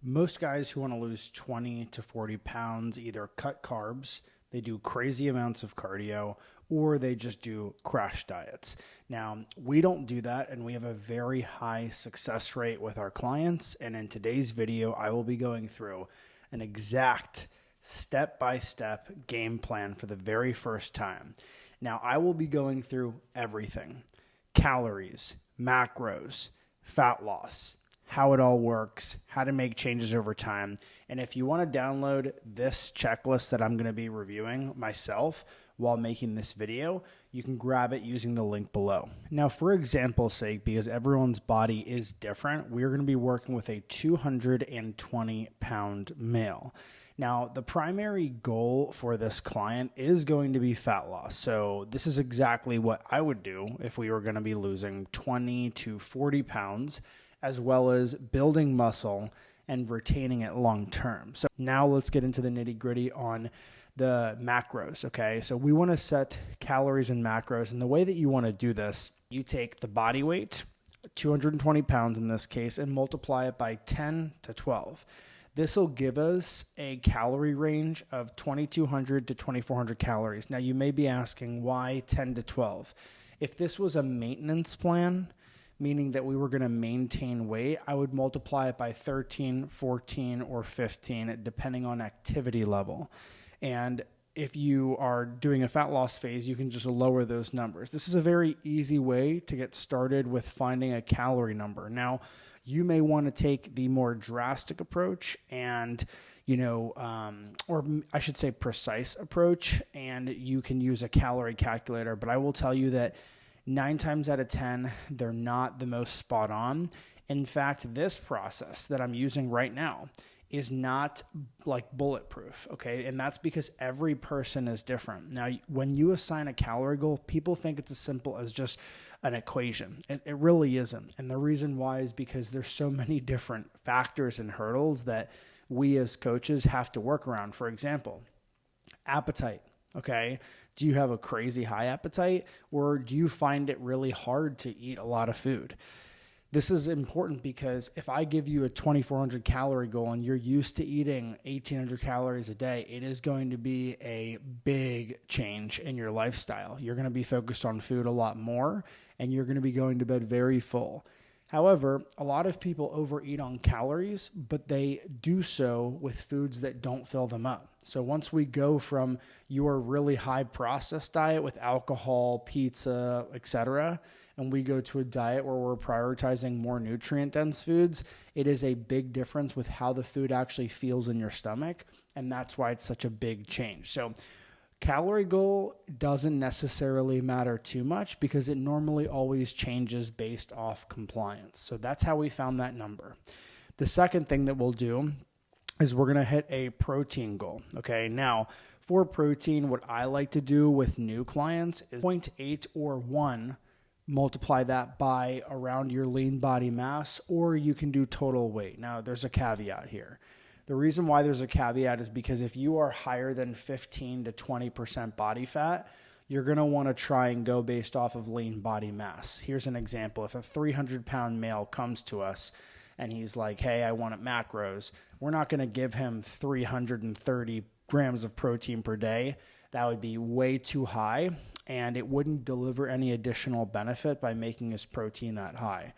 Most guys who want to lose 20 to 40 pounds either cut carbs, they do crazy amounts of cardio, or they just do crash diets. Now, we don't do that, and we have a very high success rate with our clients. And in today's video, I will be going through an exact step-by-step game plan for the very first time. Now, I will be going through everything: calories, macros, fat loss, how it all works, how to make changes over time. And if you want to download this checklist that I'm going to be reviewing myself while making this video, you can grab it using the link below. Now, for example's sake, because everyone's body is different, we're going to be working with a 220-pound male. Now, the primary goal for this client is going to be fat loss. So this is exactly what I would do if we were going to be losing 20 to 40 pounds, as well as building muscle and retaining it long term. So now let's get into the nitty gritty on the macros, okay? So we want to set calories and macros, and the way that you want to do this, you take the body weight, 220 pounds in this case, and multiply it by 10 to 12. This will give us a calorie range of 2,200 to 2,400 calories. Now you may be asking, why 10 to 12? If this was a maintenance plan, meaning that we were going to maintain weight, I would multiply it by 13, 14, or 15, depending on activity level. And if you are doing a fat loss phase, you can just lower those numbers. This is a very easy way to get started with finding a calorie number. Now, you may want to take the more drastic approach and, or I should say precise approach, and you can use a calorie calculator. But I will tell you that 9 times out of 10, they're not the most spot on. In fact, this process that I'm using right now is not like bulletproof, okay? And that's because every person is different. Now, when you assign a calorie goal, people think it's as simple as just an equation. It really isn't. And the reason why is because there's so many different factors and hurdles that we as coaches have to work around. For example, appetite. Okay. Do you have a crazy high appetite, or do you find it really hard to eat a lot of food? This is important because if I give you a 2,400 calorie goal and you're used to eating 1,800 calories a day, it is going to be a big change in your lifestyle. You're going to be focused on food a lot more, and you're going to be going to bed very full. However, a lot of people overeat on calories, but they do so with foods that don't fill them up. So once we go from your really high processed diet with alcohol, pizza, etc., and we go to a diet where we're prioritizing more nutrient-dense foods, it is a big difference with how the food actually feels in your stomach, and that's why it's such a big change. So calorie goal doesn't necessarily matter too much because it normally always changes based off compliance. So that's how we found that number. The second thing that we'll do is we're going to hit a protein goal. Okay. Now for protein, what I like to do with new clients is 0.8 or 1, multiply that by around your lean body mass, or you can do total weight. Now there's a caveat here. The reason why there's a caveat is because if you are higher than 15 to 20% body fat, you're going to want to try and go based off of lean body mass. Here's an example. If a 300-pound male comes to us and he's like, hey, I want macros, we're not going to give him 330 grams of protein per day. That would be way too high, and it wouldn't deliver any additional benefit by making his protein that high.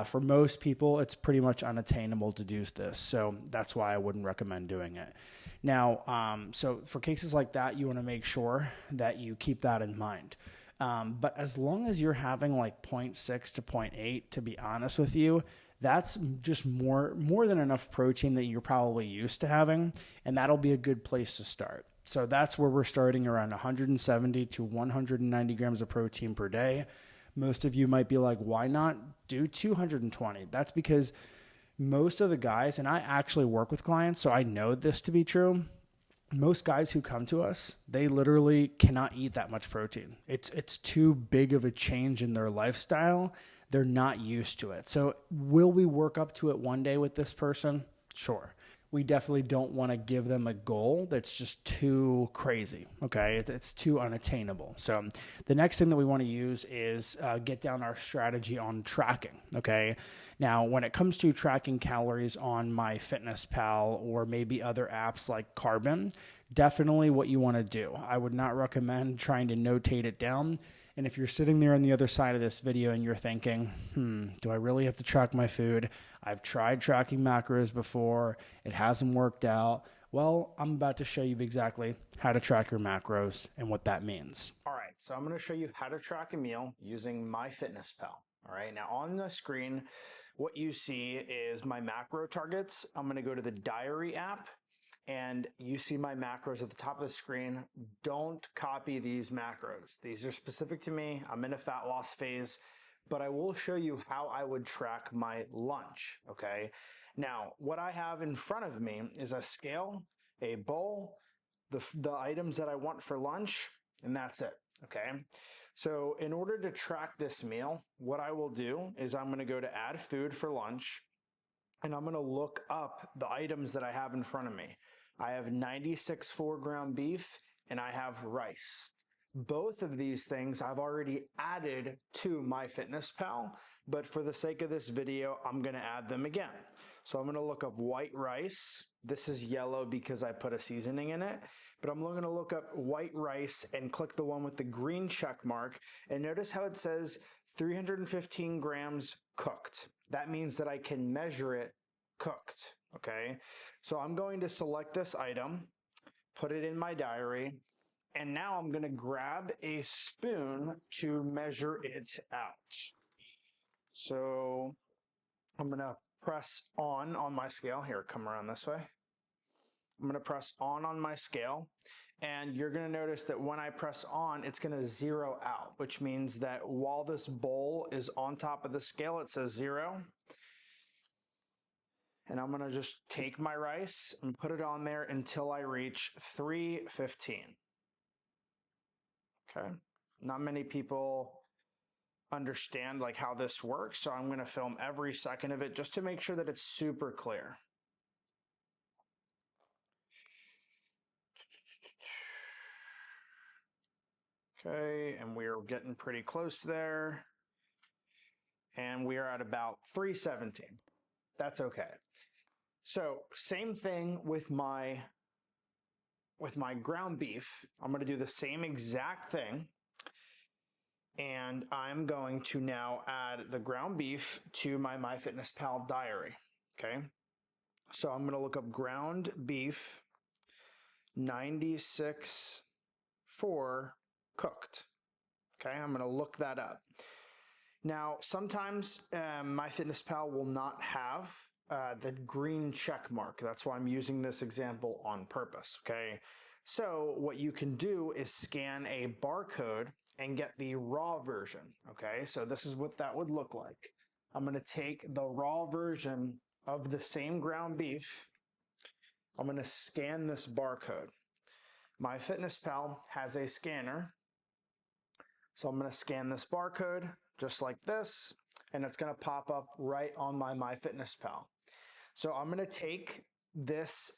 For most people, it's pretty much unattainable to do this. So that's why I wouldn't recommend doing it. Now, so for cases like that, you want to make sure that you keep that in mind. But as long as you're having like 0.6 to 0.8, to be honest with you, that's just more than enough protein that you're probably used to having, and that'll be a good place to start. So that's where we're starting, around 170 to 190 grams of protein per day. Most of you might be like, why not do 220? That's because most of the guys, and I actually work with clients, so I know this to be true. Most guys who come to us, they literally cannot eat that much protein. It's too big of a change in their lifestyle. They're not used to it. So will we work up to it one day with this person? Sure. We definitely don't want to give them a goal that's just too crazy. Okay. It's too unattainable. So the next thing that we want to use is get down our strategy on tracking. Okay. Now, when it comes to tracking calories on MyFitnessPal or maybe other apps like Carbon, definitely what you want to do. I would not recommend trying to notate it down. And if you're sitting there on the other side of this video and you're thinking, do I really have to track my food? I've tried tracking macros before. It hasn't worked out. Well, I'm about to show you exactly how to track your macros and what that means. All right, so I'm going to show you how to track a meal using MyFitnessPal. All right, now on the screen, what you see is my macro targets. I'm going to go to the diary app. And you see my macros at the top of the screen. Don't copy these macros. These are specific to me. I'm in a fat loss phase, but I will show you how I would track my lunch, okay? Now, what I have in front of me is a scale, a bowl, the items that I want for lunch, and that's it, okay? So in order to track this meal, what I will do is I'm gonna go to add food for lunch, and I'm going to look up the items that I have in front of me. I have 96 foreground beef and I have rice. Both of these things I've already added to MyFitnessPal, but for the sake of this video, I'm going to add them again. So I'm going to look up white rice. This is yellow because I put a seasoning in it, but I'm going to look up white rice and click the one with the green check mark, and notice how it says 315 grams cooked. That means that I can measure it cooked, okay? So I'm going to select this item, put it in my diary, and now I'm going to grab a spoon to measure it out. So I'm going to press on my scale. Here, come around this way. I'm going to press on my scale. And you're going to notice that when I press on, it's going to zero out, which means that while this bowl is on top of the scale, it says 0. And I'm going to just take my rice and put it on there until I reach 315. Okay. Not many people understand like how this works, so I'm going to film every second of it just to make sure that it's super clear. Okay, and we're getting pretty close there. And we are at about 317. That's okay. So same thing with my ground beef. I'm going to do the same exact thing. And I'm going to now add the ground beef to my MyFitnessPal diary. Okay. So I'm going to look up ground beef 96 for cooked. Okay. I'm going to look that up. Now, sometimes MyFitnessPal will not have the green check mark. That's why I'm using this example on purpose, okay? So what you can do is scan a barcode and get the raw version, okay? So this is what that would look like. I'm going to take the raw version of the same ground beef. I'm going to scan this barcode. MyFitnessPal has a scanner. So I'm going to scan this barcode just like this, and it's going to pop up right on my MyFitnessPal. So I'm going to take this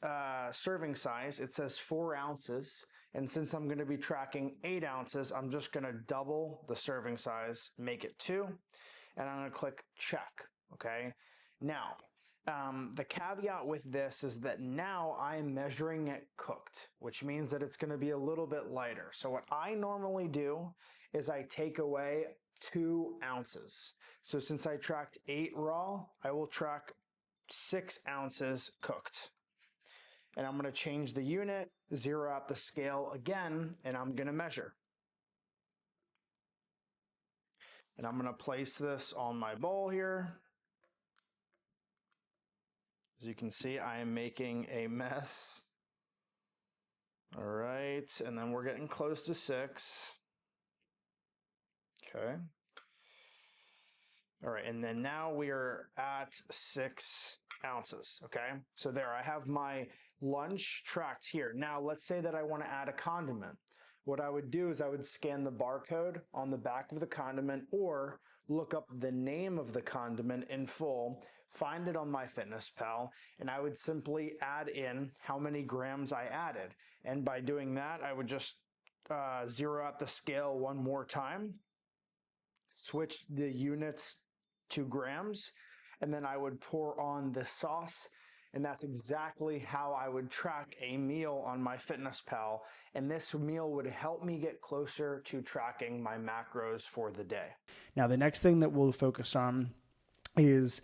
serving size. It says 4 ounces. And since I'm going to be tracking 8 ounces, I'm just going to double the serving size, make it 2, and I'm going to click check. Okay. Now, the caveat with this is that now I'm measuring it cooked, which means that it's going to be a little bit lighter. So what I normally do is I take away 2 ounces. So since I tracked 8 raw, I will track 6 ounces cooked. And I'm going to change the unit, zero out the scale again, and I'm going to measure. And I'm going to place this on my bowl here. As you can see, I am making a mess. All right, and then we're getting close to 6. Okay. All right, and then now we are at 6 ounces, okay? So there, I have my lunch tracked here. Now, let's say that I want to add a condiment. What I would do is I would scan the barcode on the back of the condiment or look up the name of the condiment in full, find it on MyFitnessPal, and I would simply add in how many grams I added. And by doing that, I would just zero out the scale one more time, switch the units to grams, and then I would pour on the sauce. And that's exactly how I would track a meal on MyFitnessPal. And this meal would help me get closer to tracking my macros for the day. Now, the next thing that we'll focus on is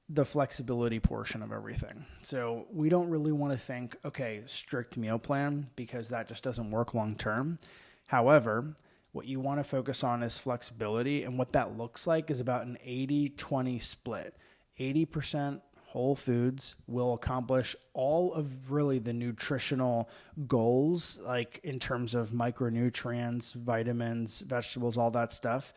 the flexibility portion of everything. So we don't really want to think, okay, strict meal plan, because that just doesn't work long term. However, what you want to focus on is flexibility, and what that looks like is about an 80-20 split. 80% whole foods will accomplish all of really the nutritional goals, like in terms of micronutrients, vitamins, vegetables, all that stuff.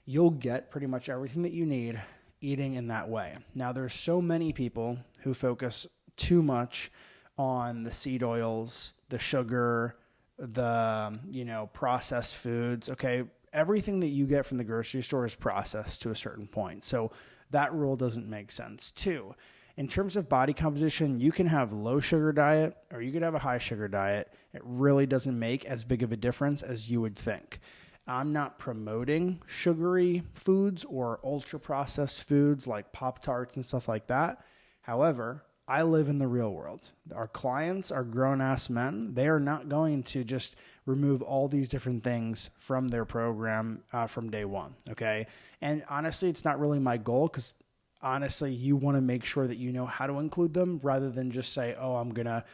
You'll get pretty much everything that you need eating in that way. Now, there's so many people who focus too much on the seed oils, the sugar, the, processed foods. Okay. Everything that you get from the grocery store is processed to a certain point. So that rule doesn't make sense. Too, in terms of body composition, you can have low sugar diet or you could have a high sugar diet. It really doesn't make as big of a difference as you would think. I'm not promoting sugary foods or ultra processed foods like Pop-Tarts and stuff like that. However, I live in the real world. Our clients are grown-ass men. They are not going to just remove all these different things from their program from day one, okay? And honestly, it's not really my goal, because honestly, you want to make sure that you know how to include them rather than just say, oh, I'm going to,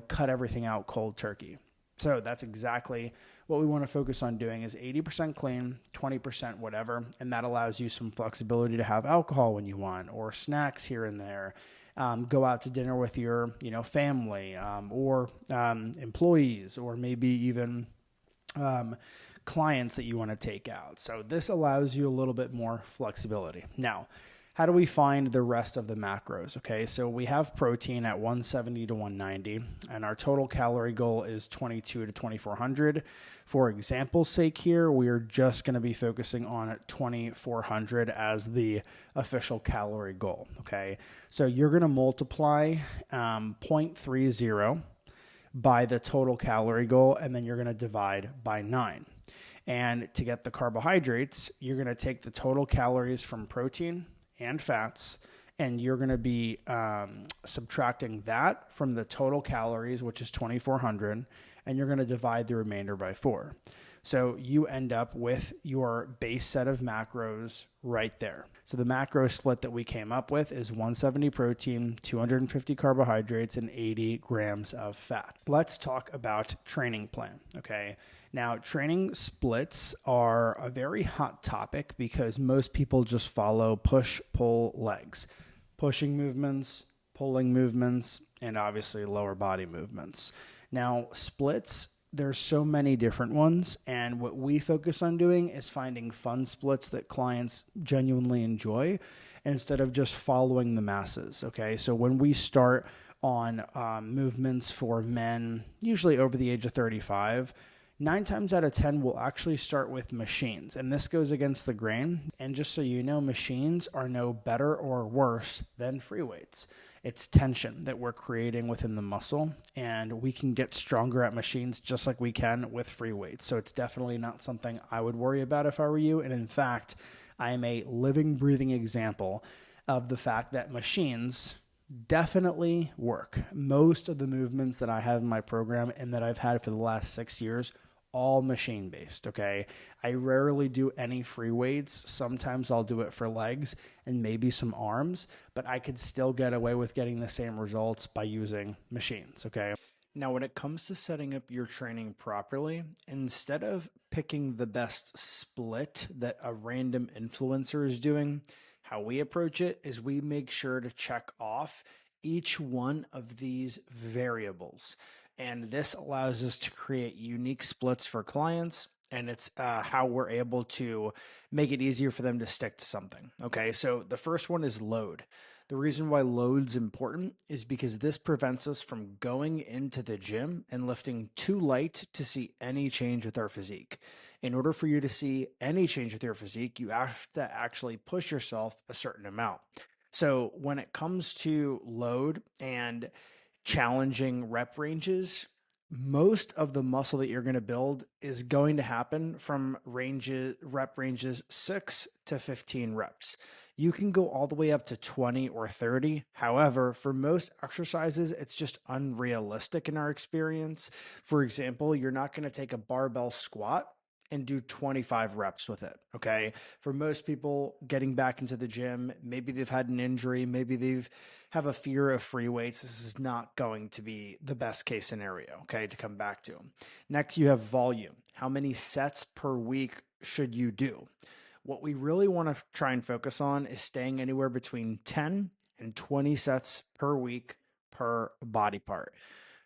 cut everything out cold turkey. So that's exactly what we want to focus on doing, is 80% clean, 20% whatever. And that allows you some flexibility to have alcohol when you want, or snacks here and there. Go out to dinner with your, family, or employees, or maybe even clients that you want to take out. So this allows you a little bit more flexibility. Now, how do we find the rest of the macros? Okay, so we have protein at 170 to 190, and our total calorie goal is 22 to 2400. For example's sake here, we are just going to be focusing on 2400 as the official calorie goal. Okay, so you're going to multiply 0.30 by the total calorie goal, and then you're going to divide by 9. And to get the carbohydrates, you're going to take the total calories from protein and fats, and you're going to be subtracting that from the total calories, which is 2400, and you're going to divide the remainder by 4. So you end up with your base set of macros right there. So the macro split that we came up with is 170 protein, 250 carbohydrates, and 80 grams of fat. Let's talk about training plan, okay? Now, training splits are a very hot topic because most people just follow push, pull, legs. Pushing movements, pulling movements, and obviously lower body movements. Now, splits, there's so many different ones, and what we focus on doing is finding fun splits that clients genuinely enjoy instead of just following the masses, okay? So when we start on movements for men, usually over the age of 35, 9 times out of 10, we'll actually start with machines. And this goes against the grain. And just so you know, machines are no better or worse than free weights. It's tension that we're creating within the muscle. And we can get stronger at machines just like we can with free weights. So it's definitely not something I would worry about if I were you. And in fact, I am a living, breathing example of the fact that machines definitely work. Most of the movements that I have in my program and that I've had for the last 6 years, all machine based, okay? I rarely do any free weights. Sometimes I'll do it for legs and maybe some arms, but I could still get away with getting the same results by using machines, okay? Now, when it comes to setting up your training properly, instead of picking the best split that a random influencer is doing, how we approach it is we make sure to check off each one of these variables. And this allows us to create unique splits for clients. And it's how we're able to make it easier for them to stick to something. Okay, so the first one is load. The reason why load's important is because this prevents us from going into the gym and lifting too light to see any change with our physique. In order for you to see any change with your physique, you have to actually push yourself a certain amount. So when it comes to load and challenging rep ranges, most of the muscle that you're going to build is going to happen from rep ranges 6 to 15 reps. You can go all the way up to 20 or 30. However, for most exercises, it's just unrealistic in our experience. For example, you're not going to take a barbell squat and do 25 reps with it. Okay. For most people getting back into the gym, maybe they've had an injury, maybe they've have a fear of free weights. This is not going to be the best case scenario, okay, to come back to. Next, you have volume. How many sets per week should you do? What we really want to try and focus on is staying anywhere between 10 and 20 sets per week per body part.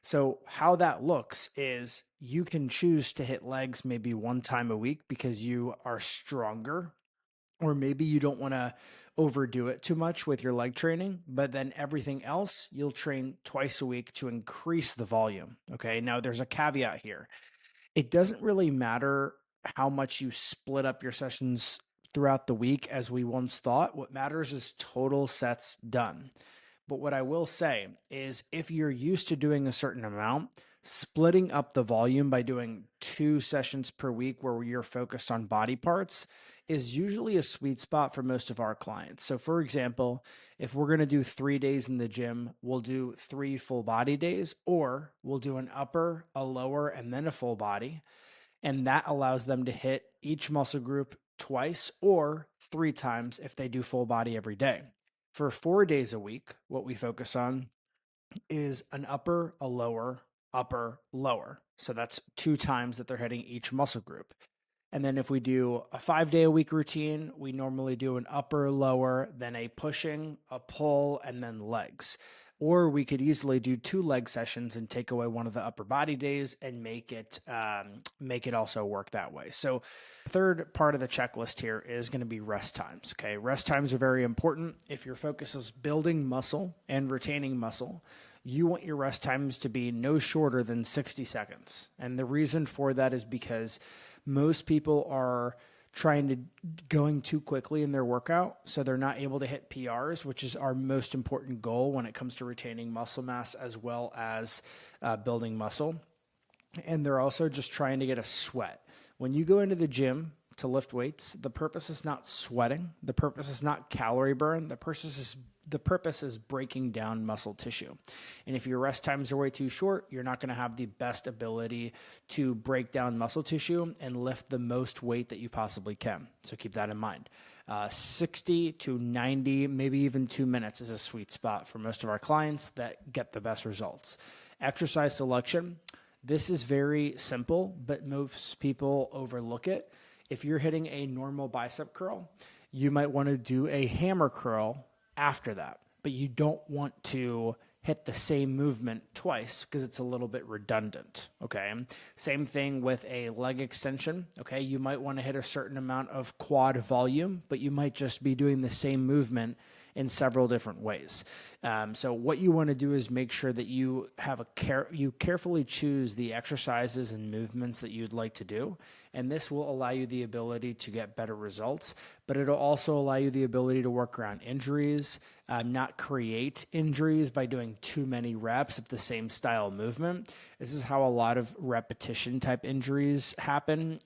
So, how that looks is you can choose to hit legs maybe one time a week because you are stronger, or maybe you don't want to overdo it too much with your leg training, but then everything else you'll train twice a week to increase the volume. Okay. Now, there's a caveat here. It doesn't really matter how much you split up your sessions throughout the week as we once thought. What matters is total sets done. But what I will say is if you're used to doing a certain amount, splitting up the volume by doing 2 sessions per week where you're focused on body parts is usually a sweet spot for most of our clients. So, for example, if we're going to do 3 days in the gym, we'll do 3 full body days, or we'll do an upper, a lower, and then a full body. And that allows them to hit each muscle group twice or 3 times if they do full body every day. For 4 days a week, what we focus on is an upper, a lower, upper, lower. So that's 2 times that they're hitting each muscle group. And then if we do a 5 day a week routine, we normally do an upper, lower, then a pushing, a pull, and then legs. Or we could easily do 2 leg sessions and take away one of the upper body days and make it also work that way. So, third part of the checklist here is going to be rest times. Okay, rest times are very important. If your focus is building muscle and retaining muscle, you want your rest times to be no shorter than 60 seconds. And the reason for that is because most people are going too quickly in their workout, so they're not able to hit PRs, which is our most important goal when it comes to retaining muscle mass as well as building muscle. And they're also just trying to get a sweat. When you go into the gym to lift weights, the purpose is not sweating. The purpose is not calorie burn. The purpose is breaking down muscle tissue. And if your rest times are way too short, you're not going to have the best ability to break down muscle tissue and lift the most weight that you possibly can. So keep that in mind. 60 to 90, maybe even 2 minutes is a sweet spot for most of our clients that get the best results. Exercise selection. This is very simple, but most people overlook it. If you're hitting a normal bicep curl, you might want to do a hammer curl after that, but you don't want to hit the same movement twice because it's a little bit redundant. Okay. Same thing with a leg extension. Okay. You might want to hit a certain amount of quad volume, but you might just be doing the same movement in several different ways. So what you want to do is make sure that you have you carefully choose the exercises and movements that you'd like to do. And this will allow you the ability to get better results, but it'll also allow you the ability to work around injuries, not create injuries by doing too many reps of the same style movement. This is how a lot of repetition type injuries happen.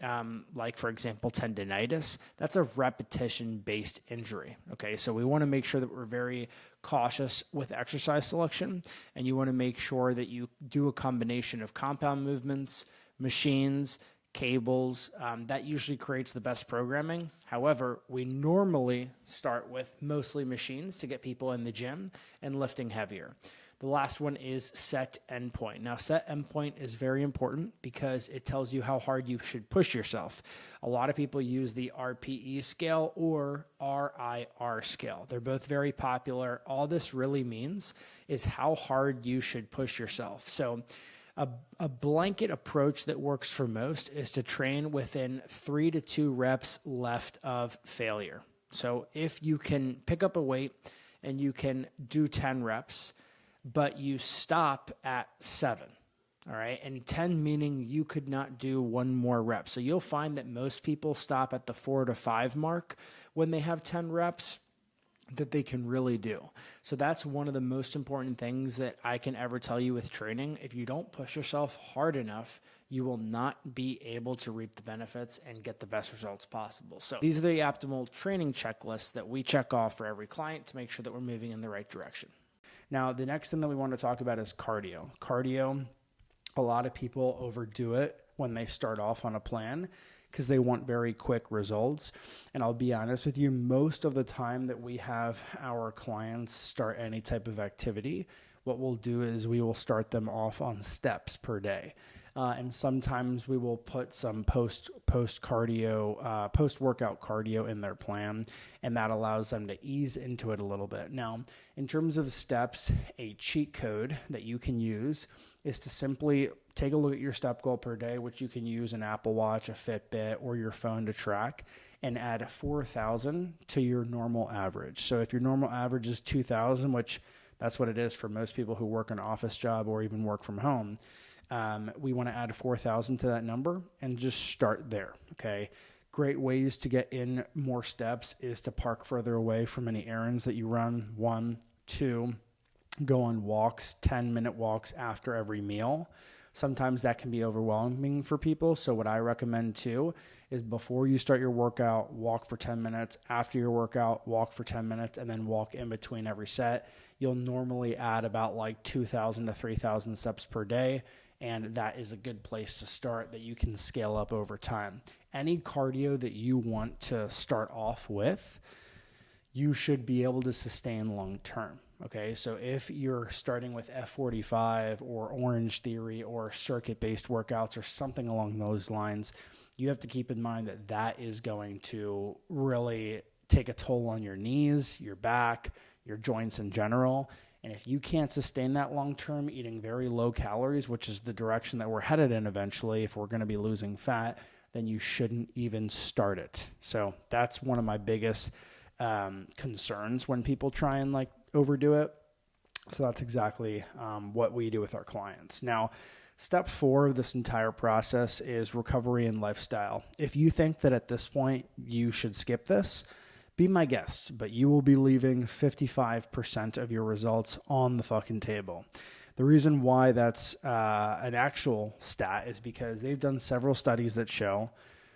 Like for example, tendinitis, that's a repetition based injury. Okay. So we want to make sure that we're very cautious with exercise selection, and you want to make sure that you do a combination of compound movements, machines, cables. That usually creates the best programming. However, we normally start with mostly machines to get people in the gym and lifting heavier. The last one is set endpoint. Now, set endpoint is very important because it tells you how hard you should push yourself. A lot of people use the RPE scale or RIR scale. They're both very popular. All this really means is how hard you should push yourself. So a blanket approach that works for most is to train within 3 to 2 reps left of failure. So if you can pick up a weight and you can do 10 reps, but you stop at 7, all right? And 10 meaning you could not do one more rep. So you'll find that most people stop at the 4 to 5 mark when they have 10 reps. that they can really do. So that's one of the most important things that I can ever tell you with training. If you don't push yourself hard enough, you will not be able to reap the benefits and get the best results possible. So these are the optimal training checklists that we check off for every client to make sure that we're moving in the right direction. Now, the next thing that we want to talk about is cardio. Cardio, a lot of people overdo it when they start off on a plan because they want very quick results. And I'll be honest with you, most of the time that we have our clients start any type of activity, what we'll do is we will start them off on steps per day. And sometimes we will put some post-workout cardio in their plan, and that allows them to ease into it a little bit. Now, in terms of steps, a cheat code that you can use is to simply take a look at your step goal per day, which you can use an Apple Watch, a Fitbit, or your phone to track, and add 4,000 to your normal average. So if your normal average is 2,000, which that's what it is for most people who work an office job or even work from home, we want to add 4,000 to that number and just start there, okay? Great ways to get in more steps is to park further away from any errands that you run. 1, 2, go on walks, 10-minute walks after every meal. Sometimes that can be overwhelming for people. So what I recommend too is before you start your workout, walk for 10 minutes. After your workout, walk for 10 minutes and then walk in between every set. You'll normally add about like 2,000 to 3,000 steps per day. And that is a good place to start that you can scale up over time. Any cardio that you want to start off with, you should be able to sustain long term. Okay, so if you're starting with F45 or Orange Theory or circuit-based workouts or something along those lines, you have to keep in mind that that is going to really take a toll on your knees, your back, your joints in general. And if you can't sustain that long-term eating very low calories, which is the direction that we're headed in eventually if we're going to be losing fat, then you shouldn't even start it. So that's one of my biggest concerns when people try and like overdo it. So that's exactly what we do with our clients. Now, step 4 of this entire process is recovery and lifestyle. If you think that at this point you should skip this, be my guest, but you will be leaving 55% of your results on the fucking table. The reason why that's an actual stat is because they've done several studies that show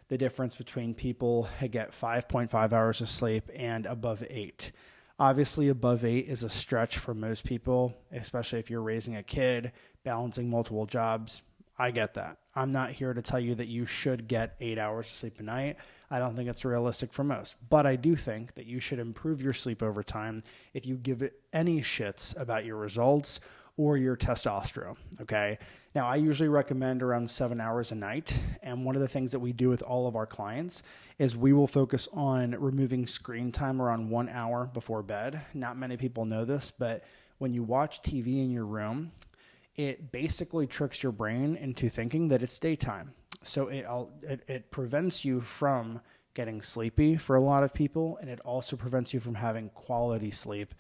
the difference between people who get 5.5 hours of sleep and above 8. Obviously, above 8 is a stretch for most people, especially if you're raising a kid, balancing multiple jobs. I get that. I'm not here to tell you that you should get 8 hours of sleep a night. I don't think it's realistic for most. But I do think that you should improve your sleep over time if you give it any shits about your results or your testosterone, okay? Now, I usually recommend around 7 hours a night, and one of the things that we do with all of our clients is we will focus on removing screen time around 1 hour before bed. Not many people know this, but when you watch TV in your room, it basically tricks your brain into thinking that it's daytime. So it prevents you from getting sleepy for a lot of people, and it also prevents you from having quality sleep.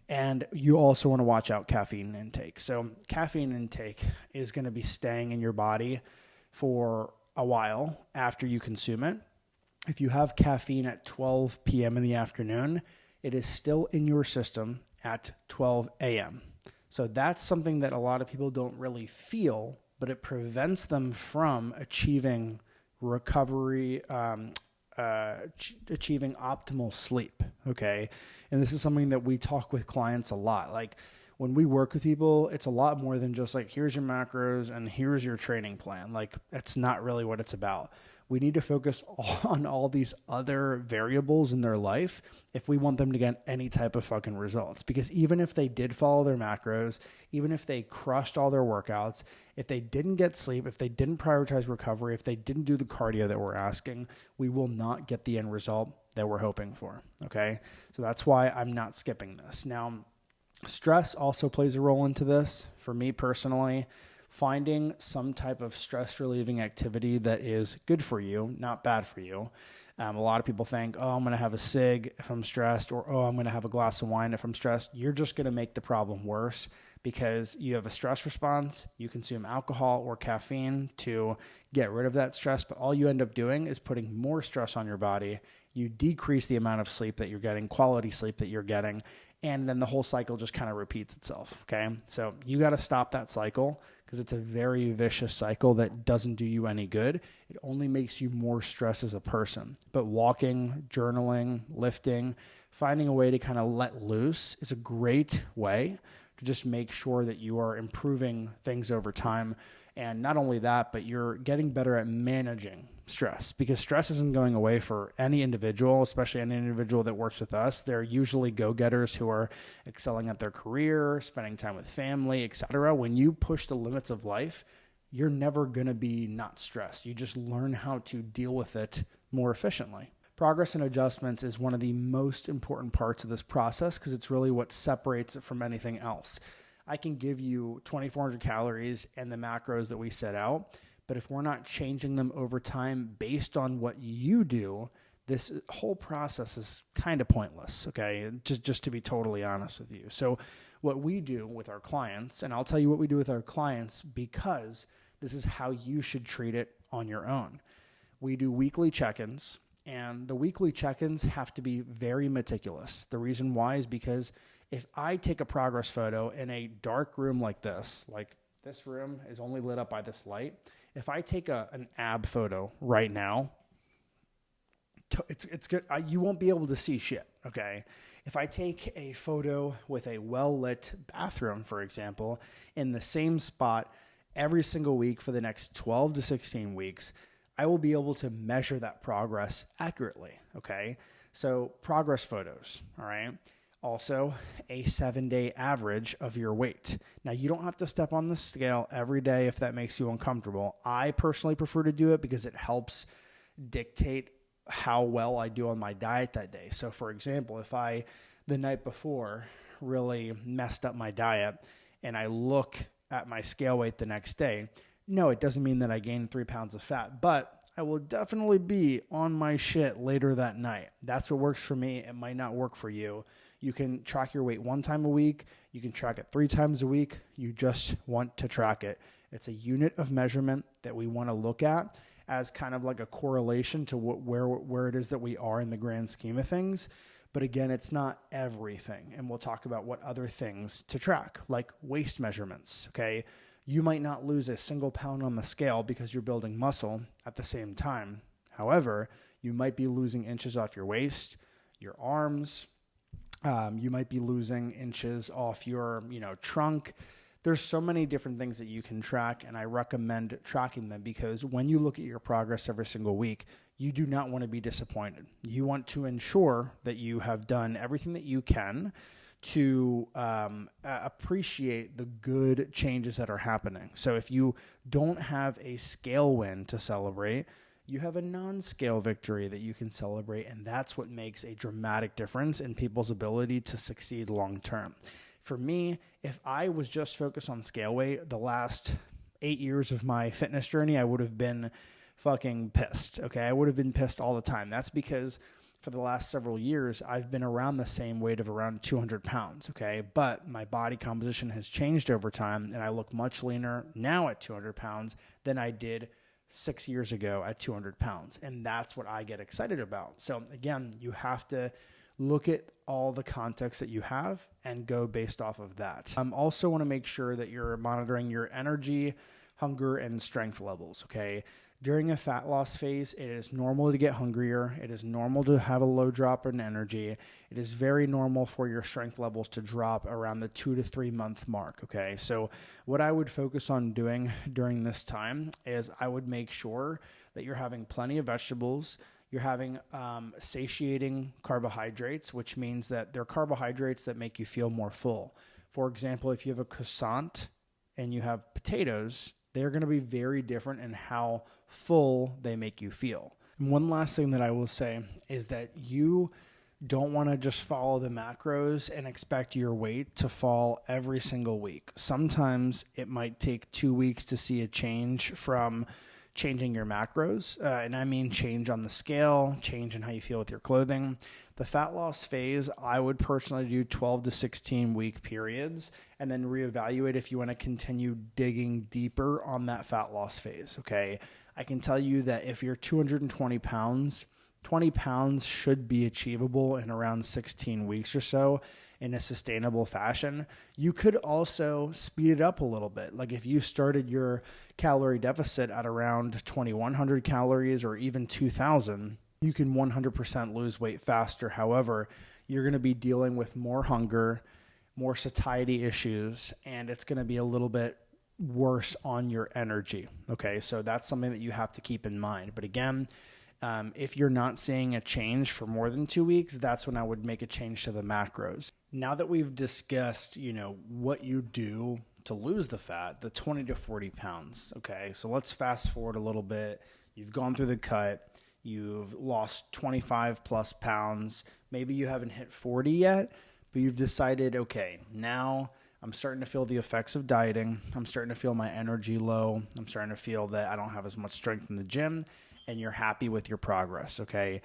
And you also want to watch out caffeine intake. So caffeine intake is going to be staying in your body for a while after you consume it. If you have caffeine at 12 p.m. in the afternoon, it is still in your system at 12 a.m. So that's something that a lot of people don't really feel, but it prevents them from achieving recovery, achieving optimal sleep, okay? And this is something that we talk with clients a lot. Like when we work with people, it's a lot more than just like, here's your macros and here's your training plan. Like that's not really what it's about. We need to focus on all these other variables in their life if we want them to get any type of fucking results. Because even if they did follow their macros, even if they crushed all their workouts, if they didn't get sleep, if they didn't prioritize recovery, if they didn't do the cardio that we're asking, we will not get the end result that we're hoping for, okay? So that's why I'm not skipping this. Now, stress also plays a role into this. For me personally, finding some type of stress relieving activity that is good for you, not bad for you, A lot of people think, oh, I'm going to have a cig if I'm stressed, or, oh, I'm going to have a glass of wine if I'm stressed. You're just going to make the problem worse because you have a stress response. You consume alcohol or caffeine to get rid of that stress, but all you end up doing is putting more stress on your body. You decrease the amount of sleep that you're getting, quality sleep that you're getting, and then the whole cycle just kind of repeats itself, okay? So you got to stop that cycle because it's a very vicious cycle that doesn't do you any good. It only makes you more stressed as a person. But walking, journaling, lifting, finding a way to kind of let loose is a great way to just make sure that you are improving things over time. And not only that, but you're getting better at managing stress, because stress isn't going away for any individual, especially any individual that works with us. They're usually go-getters who are excelling at their career, spending time with family, etc. When you push the limits of life, you're never going to be not stressed. You just learn how to deal with it more efficiently. Progress and adjustments is one of the most important parts of this process because it's really what separates it from anything else. I can give you 2,400 calories and the macros that we set out, but if we're not changing them over time based on what you do, this whole process is kind of pointless, okay? Just to be totally honest with you. So what we do with our clients, and I'll tell you what we do with our clients because this is how you should treat it on your own. We do weekly check-ins, and the weekly check-ins have to be very meticulous. The reason why is because if I take a progress photo in a dark room like this room is only lit up by this light. If I take an ab photo right now, it's good. You won't be able to see shit, okay? If I take a photo with a well-lit bathroom, for example, in the same spot every single week for the next 12 to 16 weeks, I will be able to measure that progress accurately, okay? So progress photos, all right? Also, a 7-day average of your weight. Now, you don't have to step on the scale every day if that makes you uncomfortable. I personally prefer to do it because it helps dictate how well I do on my diet that day. So, for example, if I, the night before, really messed up my diet and I look at my scale weight the next day, no, it doesn't mean that I gained 3 pounds of fat, but I will definitely be on my shit later that night. That's what works for me. It might not work for you. You can track your weight 1 time a week. You can track it 3 times a week. You just want to track it. It's a unit of measurement that we want to look at as kind of like a correlation to where it is that we are in the grand scheme of things. But again, it's not everything. And we'll talk about what other things to track, like waist measurements, okay? You might not lose a single pound on the scale because you're building muscle at the same time. However, you might be losing inches off your waist, your arms. You might be losing inches off your, trunk. There's so many different things that you can track, and I recommend tracking them because when you look at your progress every single week, you do not want to be disappointed. You want to ensure that you have done everything that you can to appreciate the good changes that are happening. So if you don't have a scale win to celebrate, you have a non-scale victory that you can celebrate, and that's what makes a dramatic difference in people's ability to succeed long-term. For me, if I was just focused on scale weight the last 8 years of my fitness journey, I would have been fucking pissed, okay? I would have been pissed all the time. That's because for the last several years, I've been around the same weight of around 200 pounds, okay? But my body composition has changed over time, and I look much leaner now at 200 pounds than I did 6 years ago at 200 pounds. And that's what I get excited about. So again, you have to look at all the context that you have and go based off of that. Also want to make sure that you're monitoring your energy, hunger, and strength levels, okay? During a fat loss phase, it is normal to get hungrier. It is normal to have a low drop in energy. It is very normal for your strength levels to drop around the 2 to 3 month mark, okay? So what I would focus on doing during this time is I would make sure that you're having plenty of vegetables. You're having satiating carbohydrates, which means that they're carbohydrates that make you feel more full. For example, if you have a croissant and you have potatoes, they're going to be very different in how full they make you feel. And one last thing that I will say is that you don't want to just follow the macros and expect your weight to fall every single week. Sometimes it might take 2 weeks to see a change from changing your macros. And I mean change on the scale, change in how you feel with your clothing. The fat loss phase, I would personally do 12 to 16 week periods and then reevaluate if you want to continue digging deeper on that fat loss phase. Okay. I can tell you that if you're 220 pounds, 20 pounds should be achievable in around 16 weeks or so in a sustainable fashion. You could also speed it up a little bit. Like if you started your calorie deficit at around 2,100 calories or even 2,000, you can 100% lose weight faster. However, you're going to be dealing with more hunger, more satiety issues, and it's going to be a little bit worse on your energy. Okay, so that's something that you have to keep in mind. But again, if you're not seeing a change for more than 2 weeks, that's when I would make a change to the macros. Now that we've discussed, what you do to lose the fat, the 20 to 40 pounds. Okay, so let's fast forward a little bit. You've gone through the cut. You've lost 25 plus pounds. Maybe you haven't hit 40 yet, but you've decided, okay, now I'm starting to feel the effects of dieting. I'm starting to feel my energy low. I'm starting to feel that I don't have as much strength in the gym, and you're happy with your progress, okay?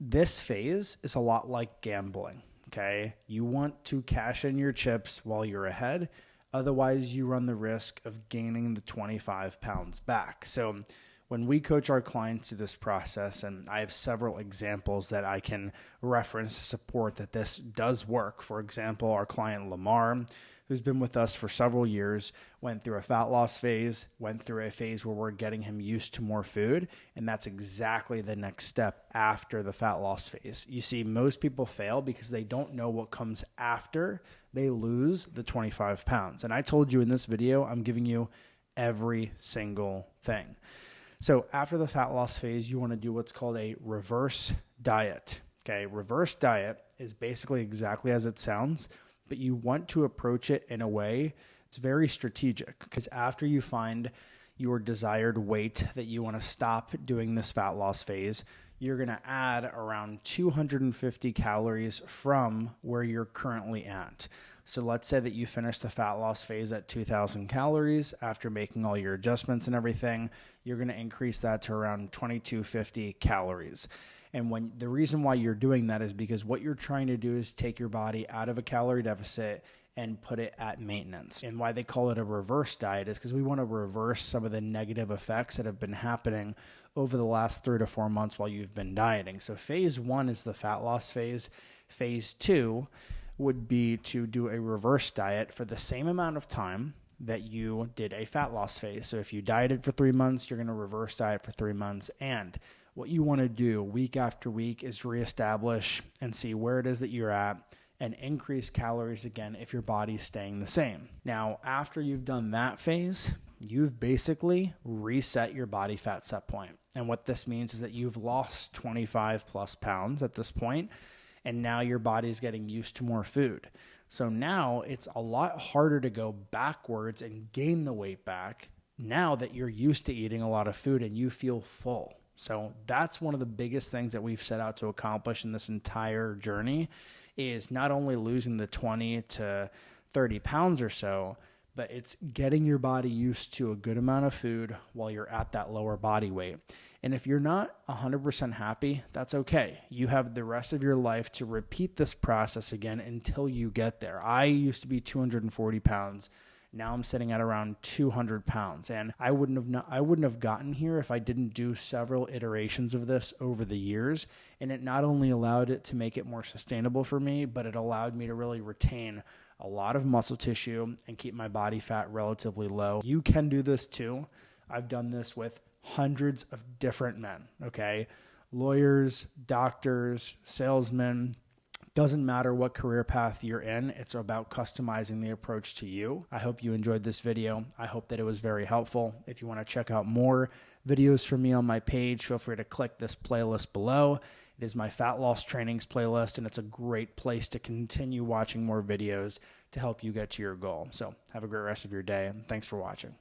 This phase is a lot like gambling, okay? You want to cash in your chips while you're ahead. Otherwise, you run the risk of gaining the 25 pounds back. So when we coach our clients through this process, and I have several examples that I can reference to support that this does work. For example, our client Lamar, who's been with us for several years, went through a fat loss phase, went through a phase where we're getting him used to more food, and that's exactly the next step after the fat loss phase. You see, most people fail because they don't know what comes after they lose the 25 pounds. And I told you in this video, I'm giving you every single thing. So after the fat loss phase, you want to do what's called a reverse diet. Okay, reverse diet is basically exactly as it sounds, but you want to approach it in a way it's very strategic, because after you find your desired weight that you want to stop doing this fat loss phase, you're going to add around 250 calories from where you're currently at. So let's say that you finish the fat loss phase at 2,000 calories. After making all your adjustments and everything, you're going to increase that to around 2,250 calories. And the reason why you're doing that is because what you're trying to do is take your body out of a calorie deficit and put it at maintenance. And why they call it a reverse diet is because we want to reverse some of the negative effects that have been happening over the last 3 to 4 months while you've been dieting. So phase 1 is the fat loss phase. Phase 2 would be to do a reverse diet for the same amount of time that you did a fat loss phase. So if you dieted for 3 months, you're going to reverse diet for 3 months. And what you want to do week after week is reestablish and see where it is that you're at and increase calories again if your body's staying the same. Now, after you've done that phase, you've basically reset your body fat set point. And what this means is that you've lost 25 plus pounds at this point, and now your body's getting used to more food. So now it's a lot harder to go backwards and gain the weight back now that you're used to eating a lot of food and you feel full. So that's one of the biggest things that we've set out to accomplish in this entire journey, is not only losing the 20 to 30 pounds or so, but it's getting your body used to a good amount of food while you're at that lower body weight. And if you're not 100% happy, that's okay. You have the rest of your life to repeat this process again until you get there. I used to be 240 pounds. Now I'm sitting at around 200 pounds, and I wouldn't have gotten here if I didn't do several iterations of this over the years. And it not only allowed it to make it more sustainable for me, but it allowed me to really retain a lot of muscle tissue and keep my body fat relatively low. You can do this too. I've done this with hundreds of different men, okay? Lawyers, doctors, salesmen. Doesn't matter what career path you're in, it's about customizing the approach to you. I hope you enjoyed this video. I hope that it was very helpful. If you want to check out more videos from me on my page, feel free to click this playlist below. It is my fat loss trainings playlist, and it's a great place to continue watching more videos to help you get to your goal. So have a great rest of your day, and thanks for watching.